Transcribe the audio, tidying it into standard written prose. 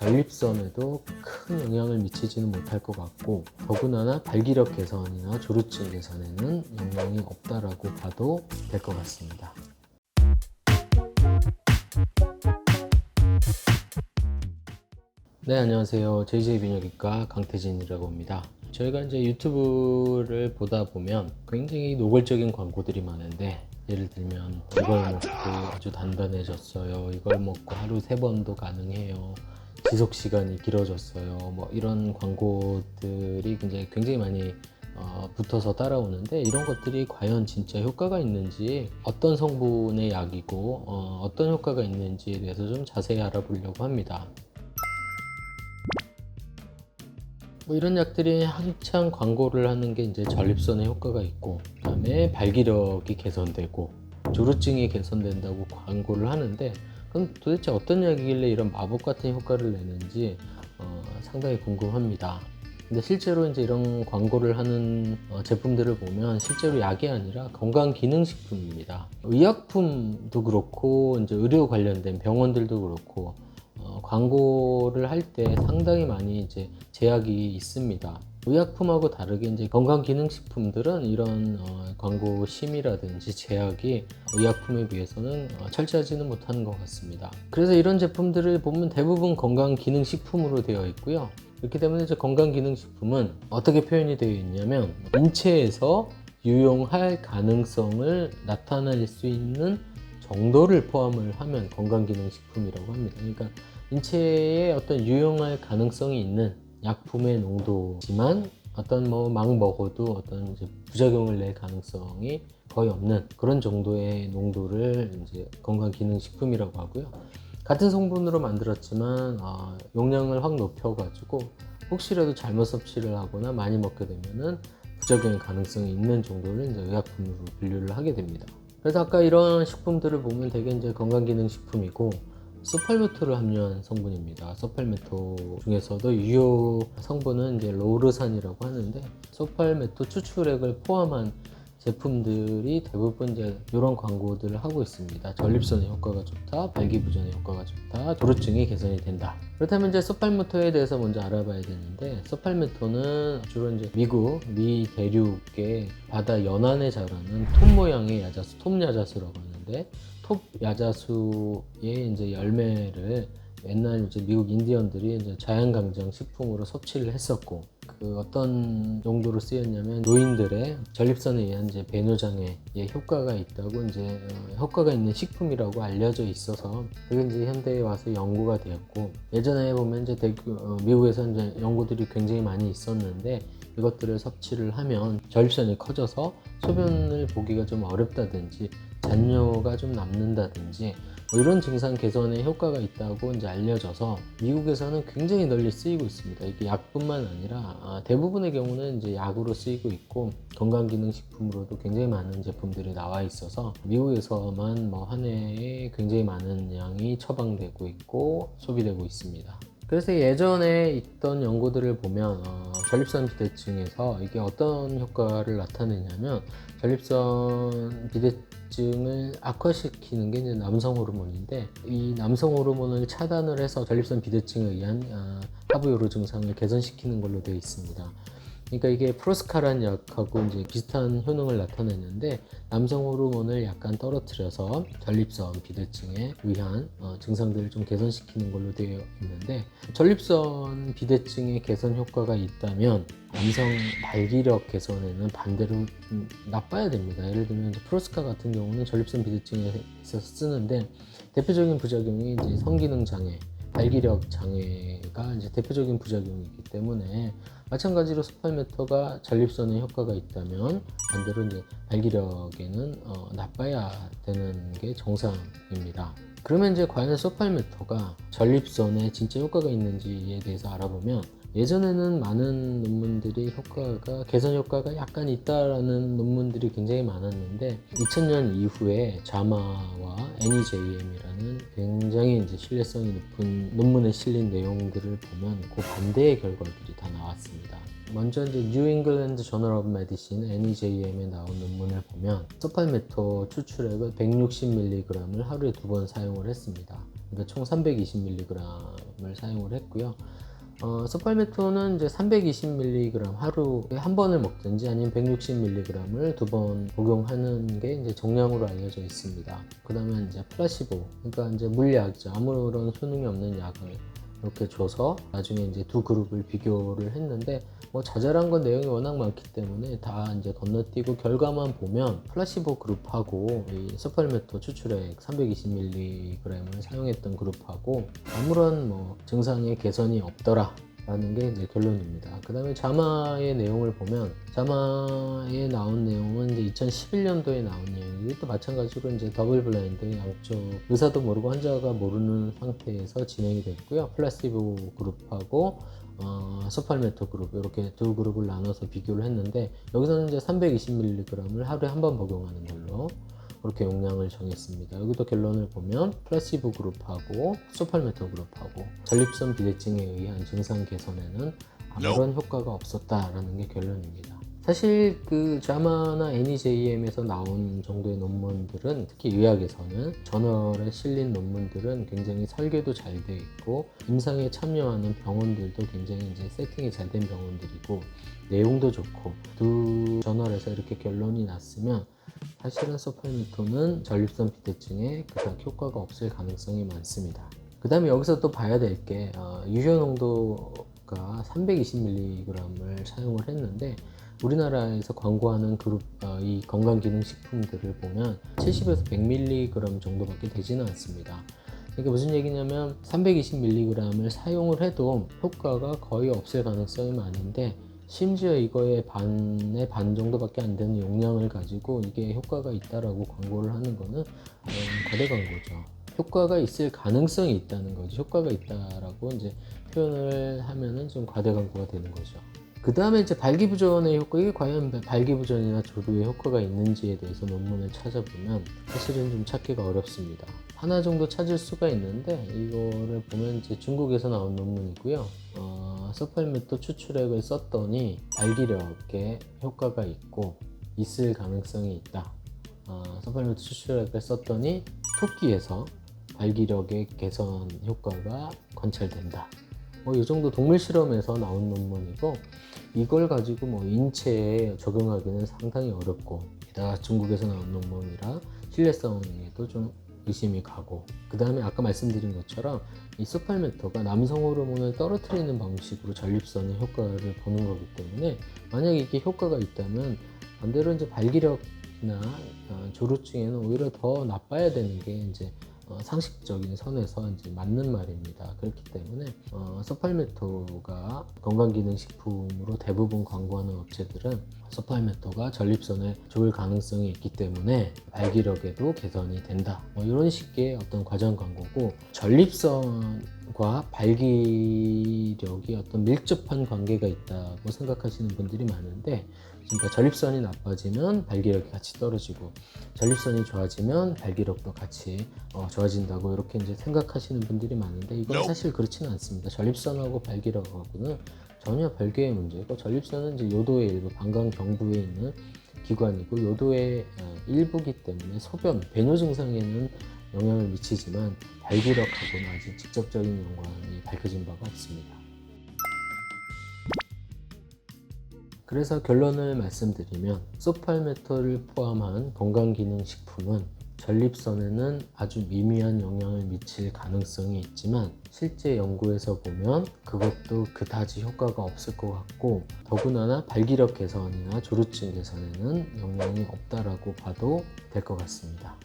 전립선에도 큰 영향을 미치지는 못할 것 같고, 더군다나 발기력 개선이나 조루증 개선에는 영향이 없다라고 봐도 될 것 같습니다. 네, 안녕하세요. JJ비뇨기과 강태진이라고 합니다. 저희가 이제 유튜브를 보다 보면 굉장히 노골적인 광고들이 많은데, 예를 들면 이걸 먹고 아주 단단해졌어요, 이걸 먹고 하루 3번도 가능해요, 지속 시간이 길어졌어요, 뭐 이런 광고들이 굉장히 많이 붙어서 따라오는데, 이런 것들이 과연 진짜 효과가 있는지, 어떤 성분의 약이고 어떤 효과가 있는지에 대해서 좀 자세히 알아보려고 합니다. 뭐 이런 약들이 한창 광고를 하는 게 이제 전립선에 효과가 있고, 그다음에 발기력이 개선되고 조루증이 개선된다고 광고를 하는데, 그럼 도대체 어떤 약이길래 이런 마법 같은 효과를 내는지 상당히 궁금합니다. 근데 실제로 이제 이런 광고를 하는 제품들을 보면 실제로 약이 아니라 건강기능식품입니다. 의약품도 그렇고 이제 의료 관련된 병원들도 그렇고 광고를 할 때 상당히 많이 이제 제약이 있습니다. 의약품하고 다르게 이제 건강기능식품들은 이런 광고 심의라든지 제약이 의약품에 비해서는 철저하지는 못하는 것 같습니다. 그래서 이런 제품들을 보면 대부분 건강기능식품으로 되어 있고요. 그렇기 때문에 이제 건강기능식품은 어떻게 표현이 되어 있냐면, 인체에서 유용할 가능성을 나타낼 수 있는 정도를 포함을 하면 건강기능식품이라고 합니다. 그러니까 인체에 어떤 유용할 가능성이 있는 약품의 농도지만, 어떤 막 먹어도 어떤 이제 부작용을 낼 가능성이 거의 없는 그런 정도의 농도를 이제 건강기능식품이라고 하고요. 같은 성분으로 만들었지만 용량을 확 높여가지고 혹시라도 잘못 섭취를 하거나 많이 먹게 되면은 부작용의 가능성이 있는 정도를 이제 의약품으로 분류를 하게 됩니다. 그래서 아까 이런 식품들을 보면 되게 이제 건강기능식품이고, 소팔메토를 함유한 성분입니다. 소팔메토 중에서도 유효 성분은 이제 로르산이라고 하는데, 소팔메토 추출액을 포함한 제품들이 대부분 이제 이런 광고들을 하고 있습니다. 전립선에 효과가 좋다, 발기부전에 효과가 좋다, 조루증이 개선이 된다. 그렇다면 이제 소팔메토에 대해서 먼저 알아봐야 되는데, 소팔메토는 주로 이제 미국 미 대륙의 바다 연안에 자라는 톱 모양의 야자수, 톱야자수라고 하는데, 톱 야자수의 이제 열매를 옛날 이제 미국 인디언들이 이제 자연강장 식품으로 섭취를 했었고, 그 어떤 용도로 쓰였냐면 노인들의 전립선에 의한 이제 배뇨장애에 효과가 있다고 이제 효과가 있는 식품이라고 알려져 있어서, 그게 이제 현대에 와서 연구가 되었고, 예전에 보면 이제 미국에서 이제 연구들이 굉장히 많이 있었는데, 이것들을 섭취를 하면 전립선이 커져서 소변을 보기가 좀 어렵다든지 잔뇨가 좀 남는다든지 뭐 이런 증상 개선에 효과가 있다고 이제 알려져서 미국에서는 굉장히 널리 쓰이고 있습니다. 이게 약뿐만 아니라 대부분의 경우는 이제 약으로 쓰이고 있고, 건강기능식품으로도 굉장히 많은 제품들이 나와 있어서 미국에서만 뭐 한 해에 굉장히 많은 양이 처방되고 있고 소비되고 있습니다. 그래서 예전에 있던 연구들을 보면 전립선 비대증에서 이게 어떤 효과를 나타내냐면, 전립선 비대증을 악화시키는 게 이제 남성 호르몬인데, 이 남성 호르몬을 차단을 해서 전립선 비대증에 의한 하부 요로 증상을 개선시키는 걸로 되어 있습니다. 그러니까 이게 프로스카란 약하고 이제 비슷한 효능을 나타내는데, 남성 호르몬을 약간 떨어뜨려서 전립선 비대증에 의한 증상들을 좀 개선시키는 걸로 되어 있는데, 전립선 비대증의 개선 효과가 있다면 남성 발기력 개선에는 반대로 나빠야 됩니다. 예를 들면 프로스카 같은 경우는 전립선 비대증에 있어서 쓰는데, 대표적인 부작용이 이제 성기능 장애, 발기력 장애가 이제 대표적인 부작용이기 때문에, 마찬가지로 소팔메토가 전립선에 효과가 있다면 반대로 이제 발기력에는 나빠야 되는 게 정상입니다. 그러면 이제 과연 소팔메토가 전립선에 진짜 효과가 있는지에 대해서 알아보면, 예전에는 많은 논문들이 개선 효과가 약간 있다라는 논문들이 굉장히 많았는데, 2000년 이후에 자마와 NEJM이라는 굉장히 이제 신뢰성이 높은 논문에 실린 내용들을 보면 그 반대의 결과들이 다 나왔습니다. 먼저 이제 New England Journal of Medicine (NEJM에) 나온 논문을 보면 소팔메토 추출액을 160mg을 하루에 2번 사용을 했습니다. 그러니까 총 320mg을 사용을 했고요. 소팔메토는 이제 320mg 하루에 한 번을 먹든지 아니면 160mg을 두 번 복용하는 게 이제 정량으로 알려져 있습니다. 그 다음에 이제 플라시보, 그러니까 이제 물약이죠. 아무런 효능이 없는 약을 이렇게 줘서 나중에 이제 두 그룹을 비교를 했는데 뭐 자잘한 건 내용이 워낙 많기 때문에 다 이제 건너뛰고 결과만 보면 플라시보 그룹하고 이 소팔메토 추출액 320mg을 사용했던 그룹하고 아무런 뭐 증상의 개선이 없더라 라는 게 이제 결론입니다. 그 다음에 자마의 내용을 보면 자마에 나온 내용은 이제 2011년도에 나온 내용이고 또 마찬가지로 이제 더블 블라인드 양쪽 의사도 모르고 환자가 모르는 상태에서 진행이 됐고요. 플라시보 그룹하고 소팔메토 그룹 이렇게 두 그룹을 나눠서 비교를 했는데 여기서는 이제 320mg을 하루에 한 번 복용하는 걸로 그렇게 용량을 정했습니다. 여기도 결론을 보면 플라시보 그룹하고 소팔메토 그룹하고 전립선 비대증에 의한 증상 개선에는 아무런 효과가 없었다라는 게 결론입니다. 사실 그 자마나 NEJM에서 나온 정도의 논문들은 특히 의학에서는 저널에 실린 논문들은 굉장히 설계도 잘 돼 있고 임상에 참여하는 병원들도 굉장히 이제 세팅이 잘 된 병원들이고 내용도 좋고 두 저널에서 이렇게 결론이 났으면 사실은 소팔메토는 전립선 비대증에 그닥 효과가 없을 가능성이 많습니다. 그 다음에 여기서 또 봐야 될 게 유효 농도가 320mg을 사용을 했는데 우리나라에서 광고하는 그룹 이 건강기능식품들을 보면 70에서 100mg 정도밖에 되지는 않습니다. 그러니까 무슨 얘기냐면 320mg을 사용을 해도 효과가 거의 없을 가능성이 많은데 심지어 이거의 반의 반 정도밖에 안 되는 용량을 가지고 이게 효과가 있다라고 광고를 하는 거는 거대 광고죠. 효과가 있을 가능성이 있다는 거지 효과가 있다라고 이제 표현을 하면은 좀 과대 광고가 되는 거죠. 그 다음에 이제 발기부전의 효과, 이게 과연 발기부전이나 조류에 효과가 있는지에 대해서 논문을 찾아보면 사실은 좀 찾기가 어렵습니다. 하나 정도 찾을 수가 있는데 이거를 보면 이제 중국에서 나온 논문이고요. 소팔메토 추출액을 썼더니 발기력에 효과가 있을 가능성이 있다. 소팔메토 추출액을 썼더니 토끼에서 발기력의 개선 효과가 관찰된다. 이 정도 동물 실험에서 나온 논문이고 이걸 가지고 뭐 인체에 적용하기는 상당히 어렵고 게다가 중국에서 나온 논문이라 신뢰성에도 좀 의심이 가고 그 다음에 아까 말씀드린 것처럼 이 소팔메토가 남성 호르몬을 떨어뜨리는 방식으로 전립선의 효과를 보는 거기 때문에 만약에 이게 효과가 있다면 반대로 이제 발기력이나 조루증에는 오히려 더 나빠야 되는 게 이제 상식적인 선에서 이제 맞는 말입니다. 그렇기 때문에 소팔메토가 건강기능식품으로 대부분 광고하는 업체들은 소팔메토가 전립선에 좋을 가능성이 있기 때문에 발기력에도 개선이 된다. 이런 식의 어떤 과장 광고고 전립선과 발기력이 어떤 밀접한 관계가 있다고 생각하시는 분들이 많은데 그러니까 전립선이 나빠지면 발기력이 같이 떨어지고 전립선이 좋아지면 발기력도 같이 좋아진다고 이렇게 이제 생각하시는 분들이 많은데 이건 사실 그렇지는 않습니다. 전립선하고 발기력하고는 전혀 별개의 문제고 전립선은 이제 요도의 일부 방광경부에 있는 기관이고 요도의 일부기 때문에 소변, 배뇨 증상에는 영향을 미치지만 발기력하고는 아직 직접적인 연관이 밝혀진 바가 없습니다. 그래서 결론을 말씀드리면 소팔메토를 포함한 건강기능식품은 전립선에는 아주 미미한 영향을 미칠 가능성이 있지만 실제 연구에서 보면 그것도 그다지 효과가 없을 것 같고 더군다나 발기력 개선이나 조루증 개선에는 영향이 없다라고 봐도 될 것 같습니다.